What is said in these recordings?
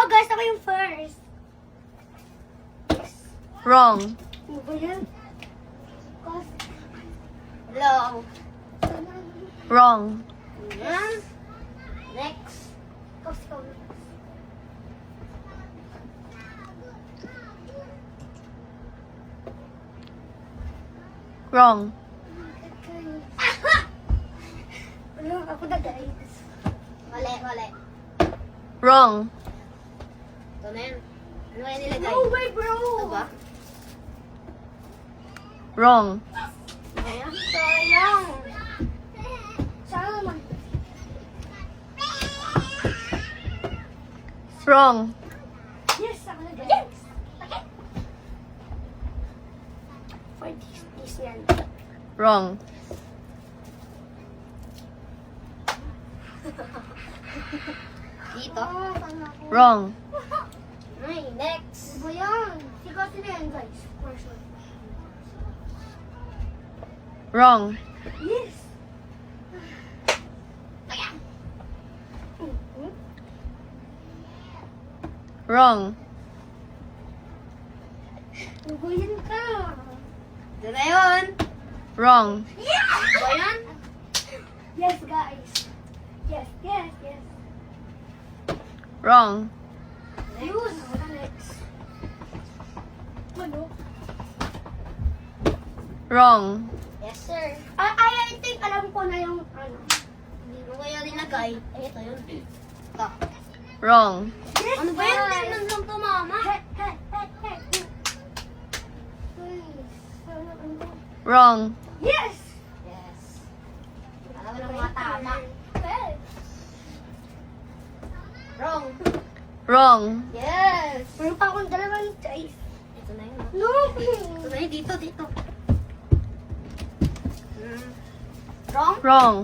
guys, ako yung first. Wrong. Ano ba yan? Long. Wrong. Next. Wrong. Ano, ako na guys. Mali, mali. Wrong. Ito na yun. Ano kaya nilagay? No way, bro. Ito ba? Wrong. Ayan. Sayang. Saan naman? Wrong. Yes, ako na guys. Okay. For this yan. Wrong. Dito. Wrong. Ay, next. Ano ba yan? Sikat na yan guys. For sure. Wrong. Yes. Wrong. Luguyin ka. Ito na yun. Wrong. Ano ba yan? Yes, guys. Yes, yes, yes. Wrong. Ayun. Ako na next. Ano? Wrong. Yes, sir. I think alam ko na yung ano. Hindi mo kaya nilagay. Ay, ito yun. Ito. Wrong. Yes, Ano ba yan? guys. Tingnan lang to, mama. Hey, hey, hey, hey. Guys, ano? Wrong. Yes! Yes. Alam mo ng mga tama. Yes. Wrong. Wrong. Yes. Meron pa akong dalawang choice. Ito na yun. No! Ito na yun. Dito, dito. Wrong? Wrong.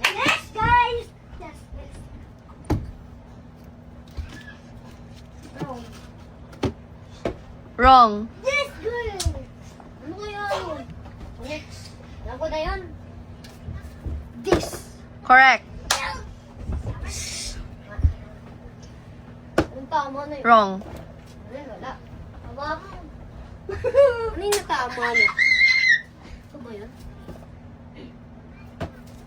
Yes, guys! Yes, yes. Wrong. Wrong. Yes, good! Ano kaya yun? Next. Alam ko na yun. This. Correct. Anong tama na yun? Wrong. Ano yun? Wala. Aba mo. Ano yung natama niya? Ito ba yun?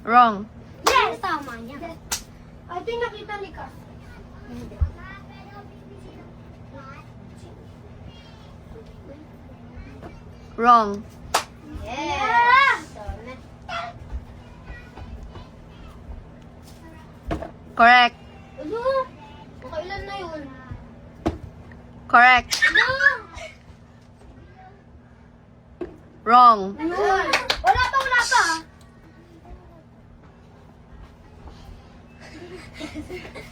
Wrong. Yes! Ano tama niya? I think nakita ni Ka. Hindi. Wrong. Yes! So, next. Correct. Ano? Makailan na yun? Correct. Ano? Wrong. Ayun. Wala pa, wala pa!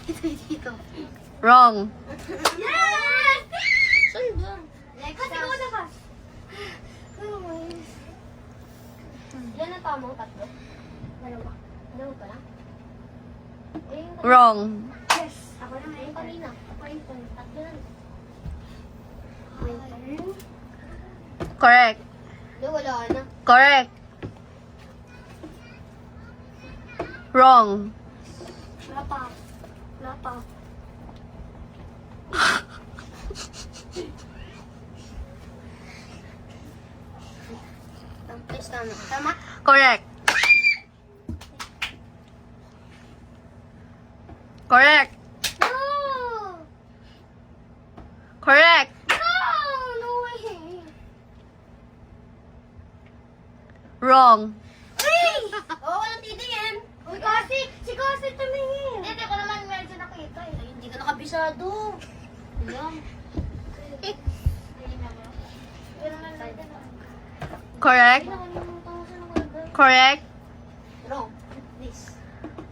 Ito, dito. Wrong. Yes! Saan doon? Next. Kasi ko na ba? Ilan na tama ang tatlo? Dalawa. Dalawa pa lang? Eh, yung Wrong. Yes! Ako na Yung ngayon. kanina. Tatlo lang. Correct. Hindi, wala na. Correct. Wrong. Wala pa. Wala pa. Please, tama. Tama? Correct. Correct. No! Correct. No! No way! Wrong. Uy! Oo, walang titingin. Uy, kasi! Si Kasi tumingin! Hindi ko naman medyo nakita eh. Ay, hindi ka nakabisado. Ayan. Correct. Correct. Wrong. Please.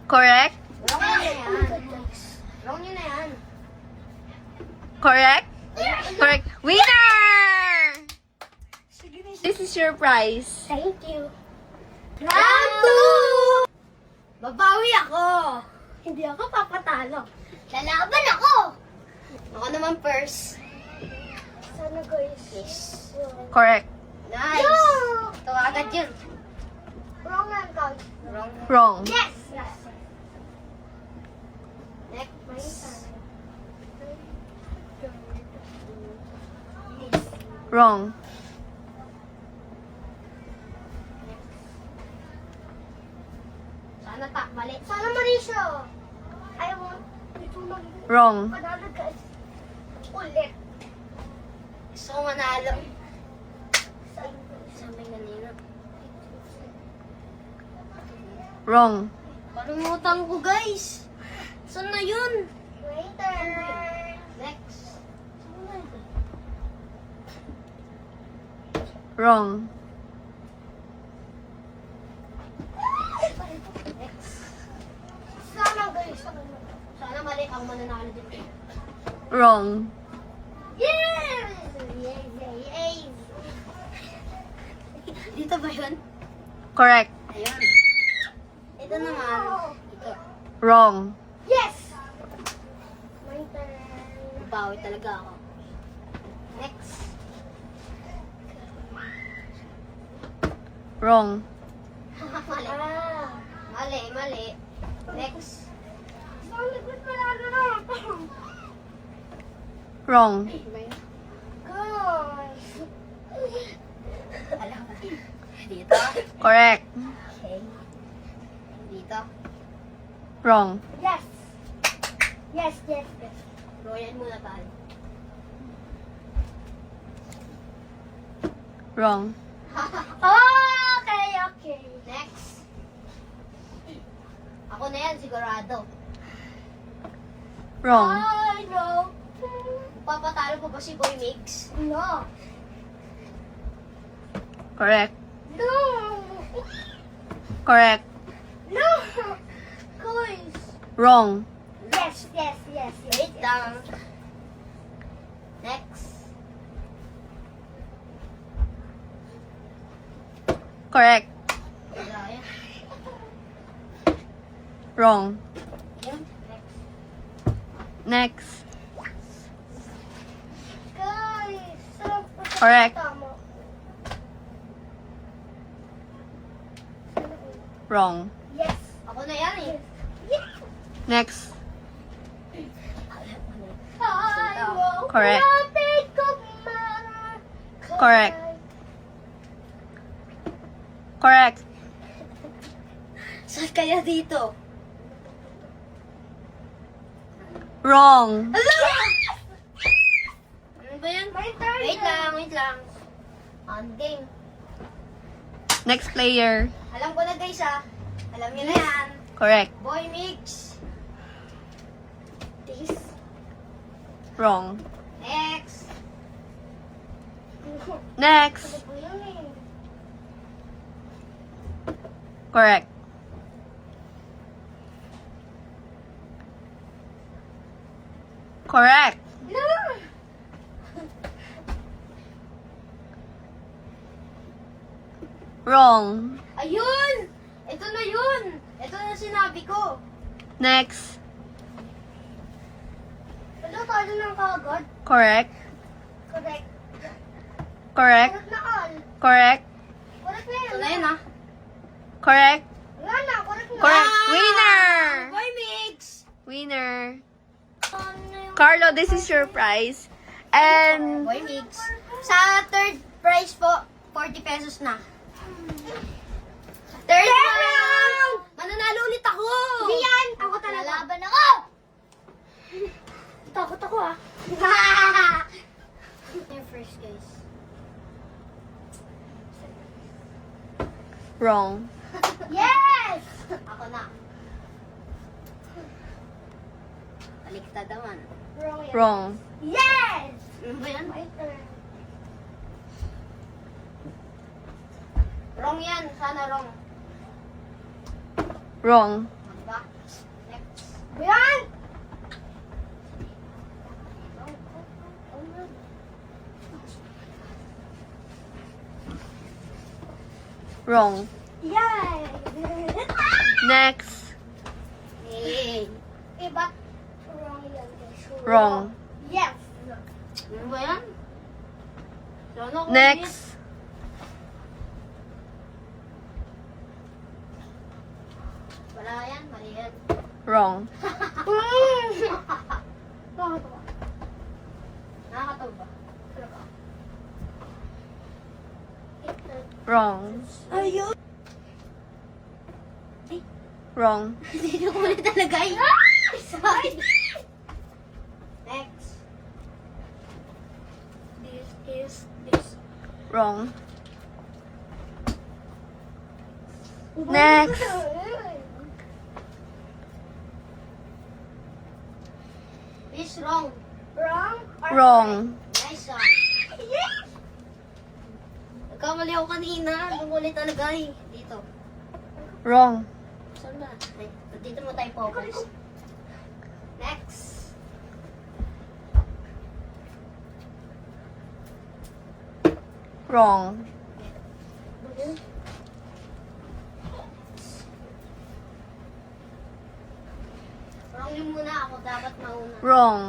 Correct. Wrong yun na yan. Wrong yun na yan. Correct. Correct. Winner! Sige na. This is your prize. Thank you. Round 2! Babawi ako. Hindi ako papatalo. Lalaban ako. Ako naman first. Sana guys. Yes. Correct. Nice. No! Ito agad yun. Wrong lang, guys. Wrong. Wrong. Yes! Yes. Next. My turn. Wrong. Sana mali. Sana mali siya. Ayaw mo. Ito lang. Wrong. Panalo guys. Ulit. Gusto ko manalo. Sa'yo guys. Sabi kanina. Wrong. Kalimutan ko guys. Saan na yun? Waiter. Next. Wrong. Next. Sana guys. Sana mali ako mananalo dito. Wrong. Yes! Yes, yes, yes. Dito ba yun? Correct. Ayun. Ito naman. Ito. Wrong. Yes! My turn. Bawi talaga ako. Next. Wrong. Mali. Ah. Mali, mali. Next. Sana guys panalo na. Wrong. Guys. Alam ka. Dito. Correct. Okay. Dito. Wrong. Yes. Yes, yes, yes. Royan muna tayo. Wrong. Okay, okay. Next. Ako na yan, sigurado. Wrong. I know. Papatalo pa ba si Boy Mix? No. Correct. No. Correct. No. Guys. Wrong. Yes, yes, yes, yes. Wait lang. Next. Correct. Wala yan. Wrong. Yun. Next. Next. Guys. Sarap po sa Correct. tama. Wrong. Yes. Ako na yan eh. Yes. Next. I will Correct. not think of my- Correct. Correct. Saan kaya dito? Wrong. Ano ba yan? My turn. Wait lang, wait lang. On game. Next player. Alam ko na guys ah. Alam niyo na yan. Correct. Boy Mix. This. Wrong. Next. Next. Ano po yun eh? Correct. Correct. No. Wrong. Ayun! Ito na yun! Ito na sinabi ko. Next. Wala tayo ng kagad. Correct. Correct. Correct. Correct na all. Correct. Correct na Ito yun. na yun ah. Correct. Wala na, correct na. Correct. Ah! Winner! Boy Mix! Winner. Ano yung- Carlo, this is your prize. And Boy Mix. Sa third prize po, 40 pesos na. Third round! Mananalo ulit ako! Hindi yan. Ako talaga. Lalaban ako! Takot ako ah. Yung first guys. wrong. Yes! Ako na. Baliktad naman. Wrong yan. Wrong. Yes! Ano ba yan? My turn. Wrong yan. Sana wrong. Wrong. Diba? Next. Yan! Wrong. Yay! Next. Hey. Iba? Wrong yan guys. Wrong. Yes! Ano ba yan? Sana ako Next. Wala yan. Mali yan. Wrong. Bakit ba? Nakakatawa ba? Wrong. Ayun. Wrong. Hindi ko ulit talaga eh. Sorry. Next. This is this. Wrong. Next. This wrong. Wrong or Wrong. Nice one. Nagkamali ako kanina. Ulit talaga eh. Dito. Wrong. Saan ba? Ay, dito mo tayo focus. Next. Wrong. Wrong yung muna ako. Dapat mauna. Wrong.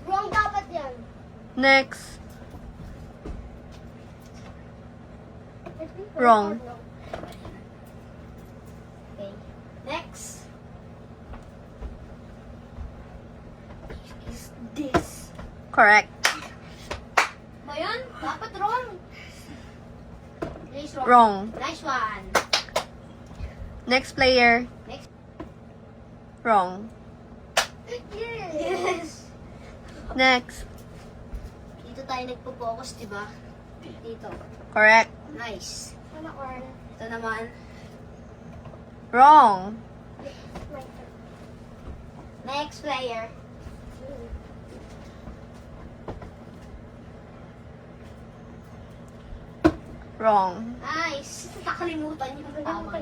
Wrong dapat yan. Next. Wrong. Okay. Next. Is this. Correct. Ba yun? Dapat wrong. This wrong. Wrong. Nice one. Next player. Next. Wrong. Yes. Next. Dito tayo nagpo-focus, di ba? Dito. Correct. Nice. Ano or? Ito naman. Wrong. My turn. Next player. Wrong. Nice. Nakalimutan yung tama.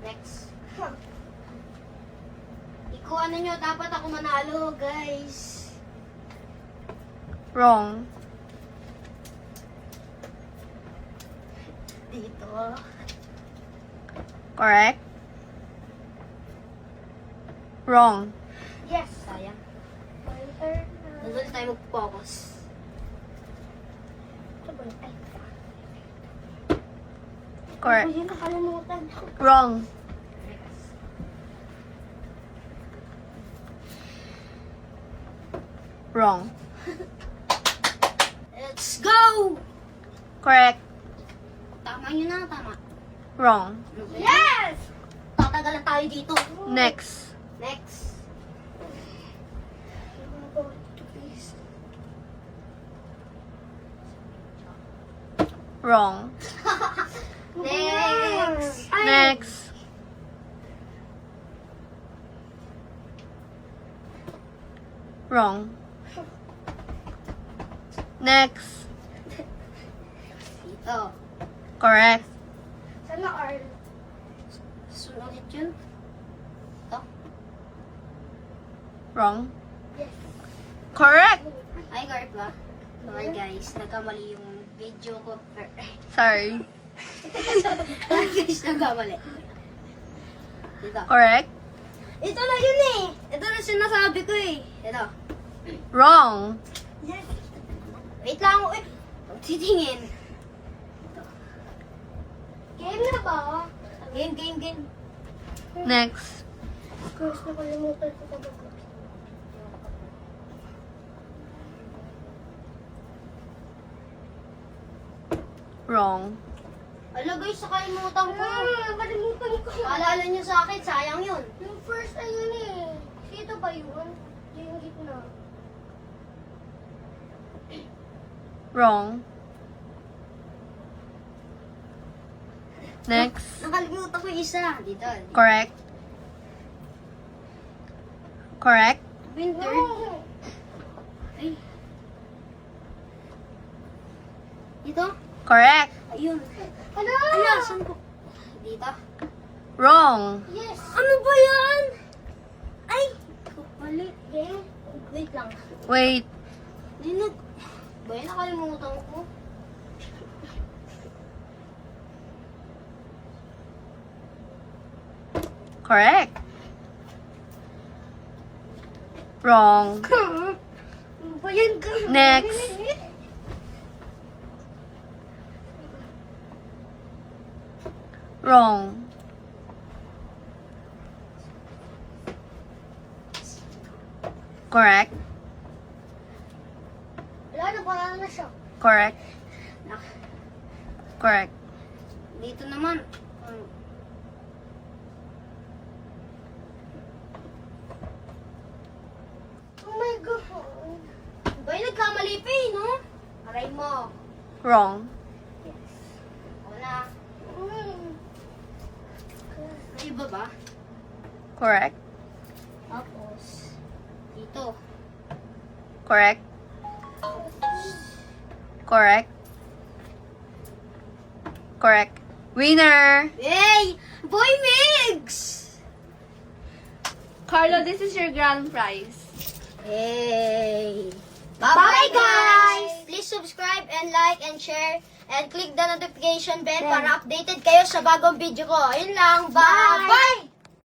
Next. Ikaw ano nyo, dapat ako manalo, guys. Wrong. Dito. Correct. Wrong. Yes. Sayang. My turn. Nandun tayo mag-focus. Ito ba yun? Ay. Correct. Hindi nakalimutan. Wrong. Next. Wrong. Let's go! Correct. Tama yun na, tama. Wrong. Ano ba yan? Yes! Tatagalan tayo dito. Next. Next. Please. Wrong. Next. Next. Wrong. Next. Dito. Correct. Sana or? Sunulit yun. Ito. Wrong. Yes. Correct. Ay, guard ba? Sorry guys, nagkamali yung video ko. Sorry. Guys, nagkamali. Dito. Correct. Ito na yun eh. Ito na sinasabi ko eh. Ito. Wrong. Yes. Wait lang. Eh. Titingin. Game na ba? Game, game, game. Next. Guys, nakalimutan ko talaga. Wrong. Ala guys, nakalimutan ko. Nakalimutan ko. Paalala nyo sa akin, sayang yun. Yung first ayun eh. Dito ba yun? Yung gitna. Wrong. Next. Nakalimutan ko yung isa. Dito. Correct. Correct. Winter. No. Ay. Dito? Correct. Ayun. Ano? Ala, saan ko? Dito? Wrong. Yes. Ano ba yan? Ay! Mali. Game. Wait lang. Wait. Dinag... Ba yan, nakalimutan ko. Correct. Wrong. Ano ba yan? Next. Wrong. Correct. Wala na, banana na siya. Correct. Correct. Dito naman. Oh my God. Bay, nagkamali pa eh, no? Aray mo. Wrong. O na. May iba ba? Correct. Tapos, dito. Correct. Correct. Correct. Winner! Yay! Boy Mix! Carlo, this is your grand prize. Hey! Bye, guys! Please subscribe and like and share and click the notification bell para updated kayo sa bagong video ko. Ayun lang. Bye! Bye!